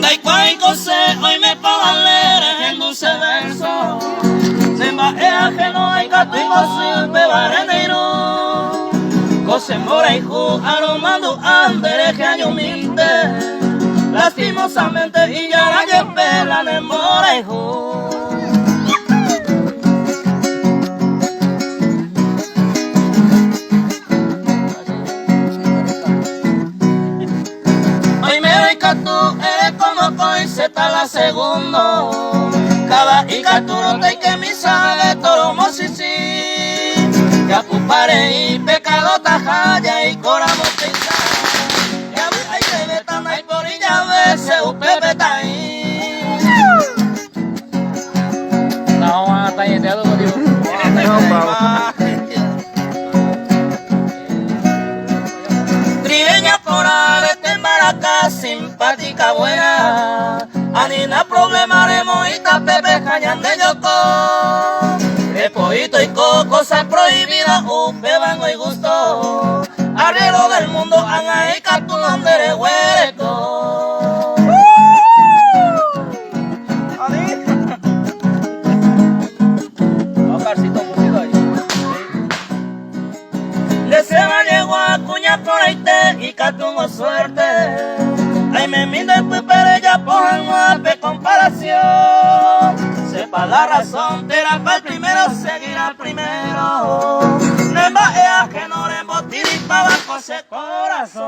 Ay, cuay cose, hoy me pagan leer en dulce verso. Se mbae ajeno, ay, catuingo, silpe, bareneiro. Cose mora y ju, aromando andere, que año humilde. Lastimosamente, y ya la llevé, la nemora y ju. Tú eres como coi, se está la segundo. Cada icaturo te que mi sabe todo mosisi. Ya pupare y pecado tajaya y coramo pensar. Ya me hay que vetan hay por y ya veces un pepe taí. No, está yeteado contigo. Trigueña por avete en Baracá, simpática buena. Anina problemaremos y tapepe cañan de yoco. De pollito y coco se prohibida, bebango y gusto. Arriero del mundo, anga y cartulón de hueco. Le se va llegó a cuña por ahí y catungo suerte. Ay, me mide pepere ya pojan guape comparación. Sepa la razón, tira para el primero, seguirá primero. No embaea que no le embotiri para bajo ese corazón.